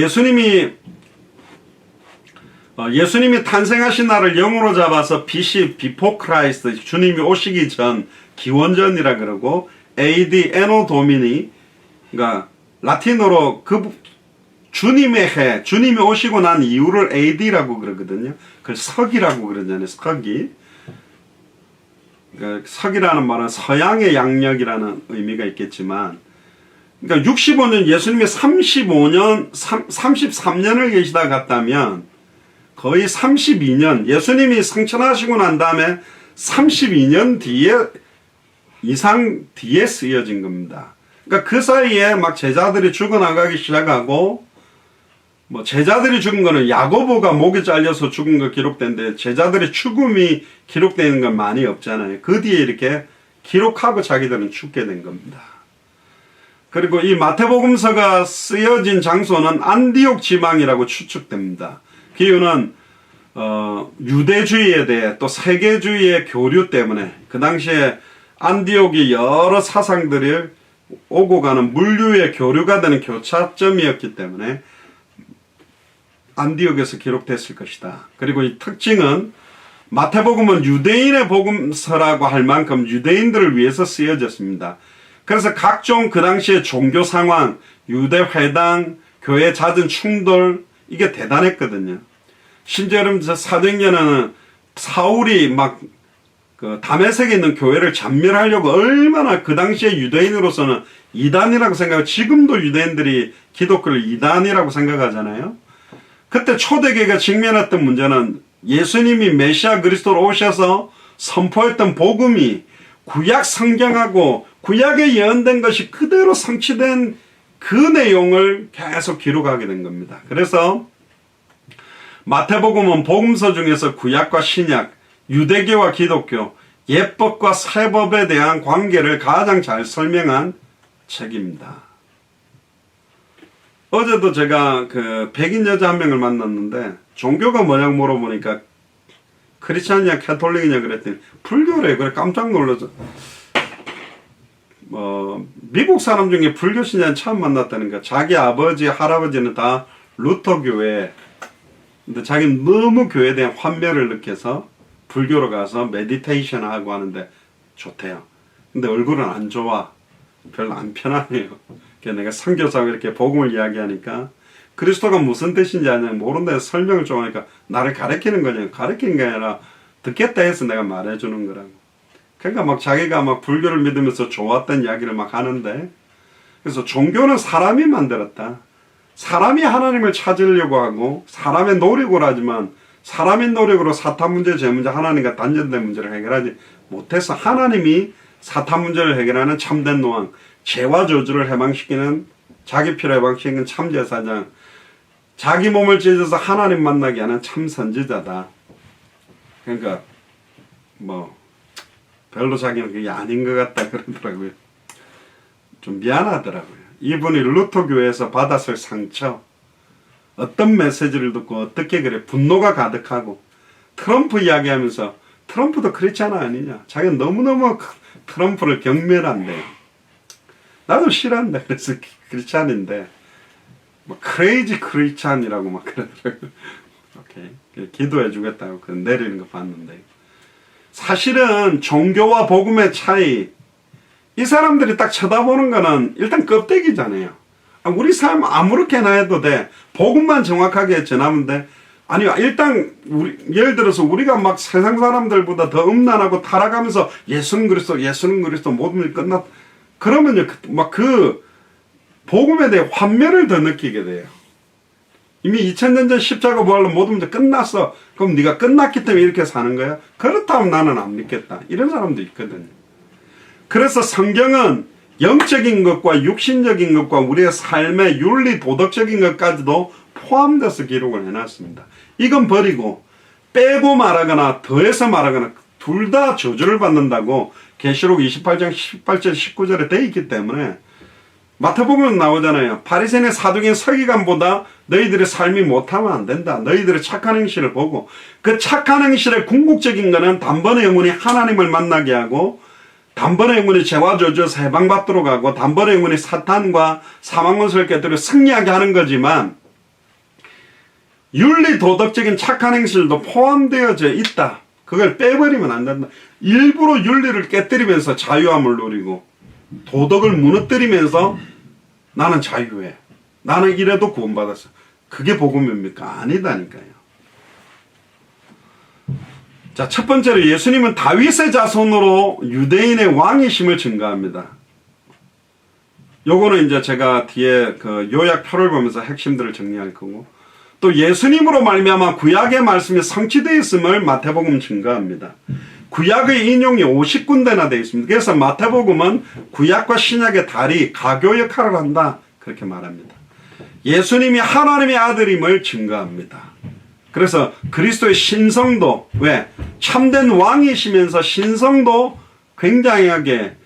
예수님이 탄생하신 날을 영으로 잡아서 BC, Before Christ, 주님이 오시기 전, 기원전이라 그러고 AD, Anno Domini, 그러니까 라틴어로 그 주님의 해, 주님이 오시고 난 이후를 AD라고 그러거든요. 그걸 석이라고 그러잖아요. 석이. 그러니까 석이라는 말은 서양의 양력이라는 의미가 있겠지만, 그러니까 65년 예수님이 33년을 계시다 갔다면 거의 32년 예수님이 승천하시고 난 다음에 32년 이상 뒤에 쓰여진 겁니다. 그러니까 그 사이에 막 제자들이 죽어나가기 시작하고 뭐 제자들이 죽은 거는 야고보가 목이 잘려서 죽은 거 기록된데 제자들의 죽음이 기록되는 건 많이 없잖아요. 그 뒤에 이렇게 기록하고 자기들은 죽게 된 겁니다. 그리고 이 마태복음서가 쓰여진 장소는 안디옥 지방이라고 추측됩니다. 그 이유는 유대주의에 대해 또 세계주의의 교류 때문에 그 당시에 안디옥이 여러 사상들이 오고 가는 물류의 교류가 되는 교차점이었기 때문에 안디옥에서 기록됐을 것이다. 그리고 이 특징은 마태복음은 유대인의 복음서라고 할 만큼 유대인들을 위해서 쓰여졌습니다. 그래서 각종 그 당시의 종교 상황, 유대 회당, 교회 잦은 충돌 이게 대단했거든요. 심지어 여러분 사도행전에는 사울이 막 그 다메섹에 있는 교회를 잔멸하려고 얼마나 그 당시에 유대인으로서는 이단이라고 생각하고 지금도 유대인들이 기독교를 이단이라고 생각하잖아요. 그때 초대교회가 직면했던 문제는 예수님이 메시아 그리스도로 오셔서 선포했던 복음이 구약 성경하고 구약에 예언된 것이 그대로 성취된 그 내용을 계속 기록하게 된 겁니다. 그래서 마태복음은 복음서 중에서 구약과 신약, 유대교와 기독교, 예법과 세법에 대한 관계를 가장 잘 설명한 책입니다. 어제도 제가 그 백인 여자 한 명을 만났는데 종교가 뭐냐고 물어보니까 크리스찬이냐 캐톨릭이냐 그랬더니 불교래. 그래 깜짝 놀라서 미국 사람 중에 불교 신자는 처음 만났다니까. 자기 아버지 할아버지는 다 루터 교회. 근데 자기는 너무 교회에 대한 환멸을 느껴서 불교로 가서 메디테이션 하고 하는데 좋대요. 근데 얼굴은 안 좋아. 별로 안 편하네요. 그래서 내가 선교사하고 이렇게 복음을 이야기하니까 그리스도가 무슨 뜻인지 아냐 모른다 해서 설명을 좀 하니까 나를 가르치는 거냐. 가르치는 게 아니라 듣겠다 해서 내가 말해주는 거라고. 그러니까 막 자기가 막 불교를 믿으면서 좋았던 이야기를 막 하는데, 그래서 종교는 사람이 만들었다. 사람이 하나님을 찾으려고 하고 사람의 노력으로 하지만 사람의 노력으로 사탄 문제, 죄 문제, 하나님과 단절된 문제를 해결하지 못해서 하나님이 사탄 문제를 해결하는 참된 노왕, 죄와 저주를 해방시키는, 자기 피로 해방시키는 참제사장, 자기 몸을 찢어서 하나님 만나게 하는 참 선지자다. 그러니까 뭐 별로 자기는 그게 아닌 것 같다 그러더라고요. 좀 미안하더라고요. 이분이 루터 교회에서 받았을 상처, 어떤 메시지를 듣고 어떻게 그래 분노가 가득하고 트럼프 이야기하면서 트럼프도 크리스찬 아니냐, 자기는 너무너무 트럼프를 경멸한대요. 나도 싫어한다. 그래서 크리스찬인데 뭐 크레이지 크리스찬이라고 막 그러더라고요. 오케이, 기도해 주겠다고 그 내리는 거 봤는데, 사실은 종교와 복음의 차이, 이 사람들이 딱 쳐다보는 거는 일단 껍데기잖아요. 우리 삶 아무렇게나 해도 돼. 복음만 정확하게 전하면 돼. 아니, 일단 예를 들어서 우리가 막 세상 사람들보다 더 음란하고 타락하면서 예수는 그리스도 모든 일이 끝났, 그러면요 막 그 복음에 대해 환멸을 더 느끼게 돼요. 이미 2000년 전 십자가 부활로 모든 문제 끝났어. 그럼 네가 끝났기 때문에 이렇게 사는 거야? 그렇다면 나는 안 믿겠다. 이런 사람도 있거든요. 그래서 성경은 영적인 것과 육신적인 것과 우리의 삶의 윤리 도덕적인 것까지도 포함돼서 기록을 해놨습니다. 이건 버리고 빼고 말하거나 더해서 말하거나 둘 다 저주를 받는다고 계시록 28장 18절 19절에 되어 있기 때문에, 마태복음은 나오잖아요. 바리새인의 사두개인 서기관보다 너희들의 삶이 못하면 안 된다. 너희들의 착한 행실을 보고, 그 착한 행실의 궁극적인 거는 단번에 영혼이 하나님을 만나게 하고, 단번에 영혼이 죄와 저주에서 해방받도록 하고, 단번에 영혼이 사탄과 사망원수를 깨뜨려 승리하게 하는 거지만, 윤리 도덕적인 착한 행실도 포함되어져 있다. 그걸 빼버리면 안 된다. 일부러 윤리를 깨뜨리면서 자유함을 누리고 도덕을 무너뜨리면서 나는 자유해, 나는 이래도 구원받았어, 그게 복음입니까? 아니다니까요. 자, 첫 번째로 예수님은 다윗의 자손으로 유대인의 왕이심을 증거합니다. 요거는 이제 제가 뒤에 그 요약표를 보면서 핵심들을 정리할 거고, 또 예수님으로 말미암아 구약의 말씀이 성취되었음을 마태복음 증거합니다. 구약의 인용이 50군데나 되어 있습니다. 그래서 마태복음은 구약과 신약의 다리, 가교 역할을 한다, 그렇게 말합니다. 예수님이 하나님의 아들임을 증거합니다. 그래서 그리스도의 신성도, 왜? 참된 왕이시면서 신성도 굉장하게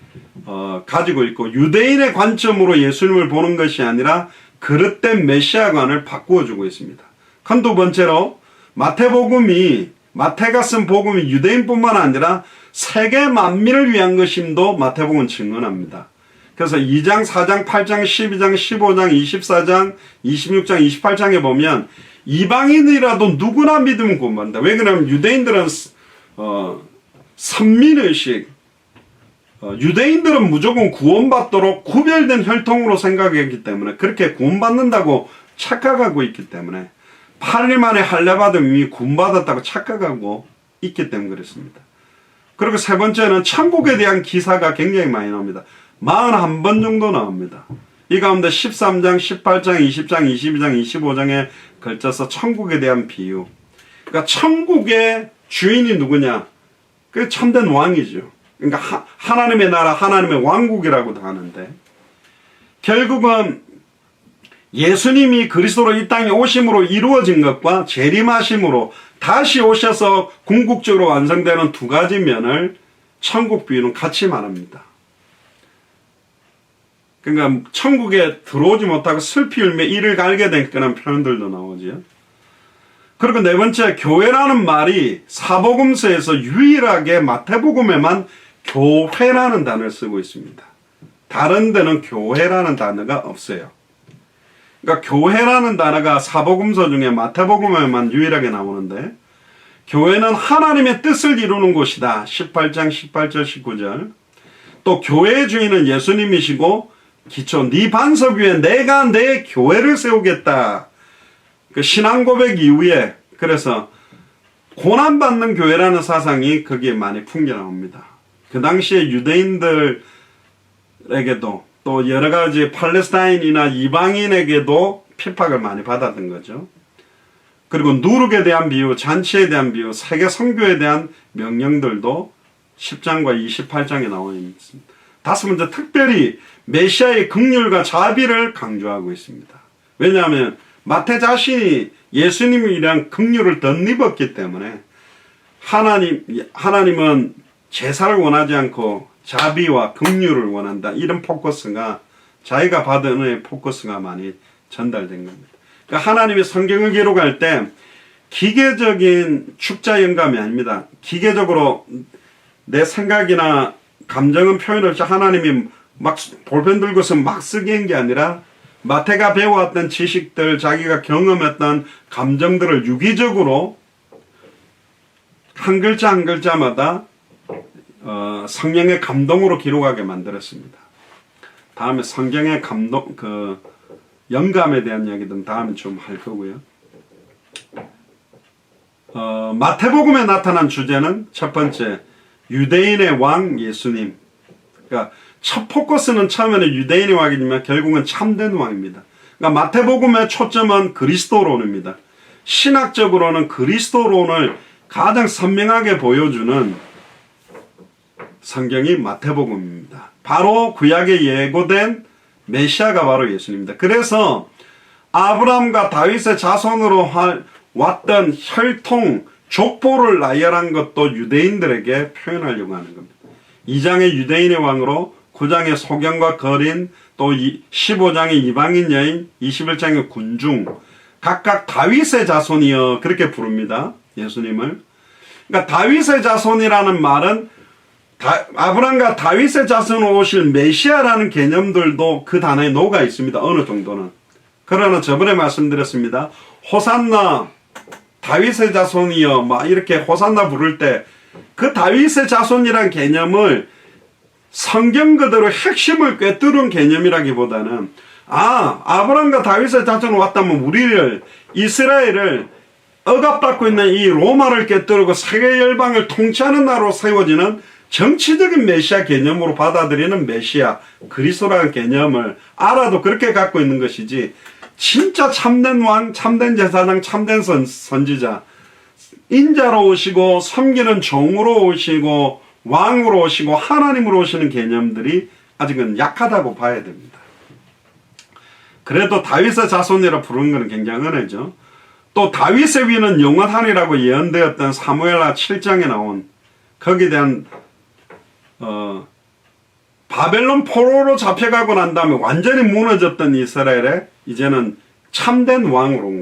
가지고 있고, 유대인의 관점으로 예수님을 보는 것이 아니라 그릇된 메시아관을 바꾸어주고 있습니다. 두 번째로 마태가 쓴 복음이 유대인뿐만 아니라 세계 만민을 위한 것임도 마태복음은 증언합니다. 그래서 2장, 4장, 8장, 12장, 15장, 24장, 26장, 28장에 보면 이방인이라도 누구나 믿으면 구원받는다. 왜 그러냐면 유대인들은 선민의식, 유대인들은 무조건 구원받도록 구별된 혈통으로 생각했기 때문에, 그렇게 구원받는다고 착각하고 있기 때문에, 8일 만에 할례받으면 이미 구원받았다고 착각하고 있기 때문에 그렇습니다. 그리고 세 번째는 천국에 대한 기사가 굉장히 많이 나옵니다. 41번 정도 나옵니다. 이 가운데 13장, 18장, 20장, 22장, 25장에 걸쳐서 천국에 대한 비유. 그러니까 천국의 주인이 누구냐? 그게 참된 왕이죠. 그러니까 하나님의 나라, 하나님의 왕국이라고도 하는데, 결국은 예수님이 그리스도로 이 땅에 오심으로 이루어진 것과 재림하심으로 다시 오셔서 궁극적으로 완성되는 두 가지 면을 천국 비유는 같이 말합니다. 그러니까 천국에 들어오지 못하고 슬피 울며 이를 갈게 된 그런 표현들도 나오죠. 그리고 네 번째, 교회라는 말이 사복음서에서 유일하게 마태복음에만 교회라는 단어를 쓰고 있습니다. 다른 데는 교회라는 단어가 없어요. 그러니까 교회라는 단어가 사복음서 중에 마태복음에만 유일하게 나오는데, 교회는 하나님의 뜻을 이루는 곳이다. 18장 18절 19절. 또 교회의 주인은 예수님이시고, 기초 네 반석 위에 내가 내 교회를 세우겠다. 그 신앙 고백 이후에, 그래서 고난받는 교회라는 사상이 거기에 많이 풍겨나옵니다. 그 당시에 유대인들에게도 또 여러 가지 팔레스타인이나 이방인에게도 핍박을 많이 받았던 거죠. 그리고 누룩에 대한 비유, 잔치에 대한 비유, 세계 선교에 대한 명령들도 10장과 28장에 나와 있습니다. 다섯 번째, 특별히 메시아의 긍휼과 자비를 강조하고 있습니다. 왜냐하면 마태 자신이 예수님이랑 긍휼을 덧입었기 때문에 하나님은 제사를 원하지 않고 자비와 긍휼을 원한다. 이런 포커스가 자기가 받은 은혜의 포커스가 많이 전달된 겁니다. 그러니까 하나님이 성경을 기록할 때 기계적인 축자 영감이 아닙니다. 기계적으로 내 생각이나 감정은 표현 없이 하나님이 막 볼펜 들고서 막 쓰게 한 게 아니라 마태가 배워왔던 지식들, 자기가 경험했던 감정들을 유기적으로 한 글자 한 글자마다 성령의 감동으로 기록하게 만들었습니다. 다음에 성경의 감동, 영감에 대한 이야기는 다음에 좀 할 거고요. 마태복음에 나타난 주제는 첫 번째, 유대인의 왕 예수님. 그러니까 첫 포커스는 처음에는 유대인의 왕이지만 결국은 참된 왕입니다. 그러니까 마태복음의 초점은 그리스도론입니다. 신학적으로는 그리스도론을 가장 선명하게 보여주는 성경이 마태복음입니다. 바로 구약에 예고된 메시아가 바로 예수님입니다. 그래서 아브라함과 다윗의 자손으로 왔던 혈통, 족보를 나열한 것도 유대인들에게 표현하려고 하는 겁니다. 2장의 유대인의 왕으로, 9장의 소경과 거린, 또 15장의 이방인 여인, 21장의 군중, 각각 다윗의 자손이여 그렇게 부릅니다. 예수님을. 그러니까 다윗의 자손이라는 말은 아브라함과 다윗의 자손으로 오실 메시아라는 개념들도 그 단어에 녹아 있습니다. 어느 정도는. 그러나 저번에 말씀드렸습니다. 호산나 다윗의 자손이여 막 이렇게 호산나 부를 때 그 다윗의 자손이란 개념을 성경 그대로 핵심을 꿰뚫은 개념이라기보다는 아브라함과 다윗의 자손으로 왔다면 우리를 이스라엘을 억압받고 있는 이 로마를 꿰뚫고 세계 열방을 통치하는 나라로 세워지는 정치적인 메시아 개념으로 받아들이는 메시아 그리스도라는 개념을 알아도 그렇게 갖고 있는 것이지, 진짜 참된 왕, 참된 제사장, 참된 선지자, 인자로 오시고 섬기는 종으로 오시고 왕으로 오시고 하나님으로 오시는 개념들이 아직은 약하다고 봐야 됩니다. 그래도 다윗의 자손이라 부르는 것은 굉장히 은혜죠. 또 다윗의 위는 영원하리라고 예언되었던 사무엘하 7장에 나온 거기에 대한 바벨론 포로로 잡혀가고 난 다음에 완전히 무너졌던 이스라엘에 이제는 참된 왕으로 온 거죠.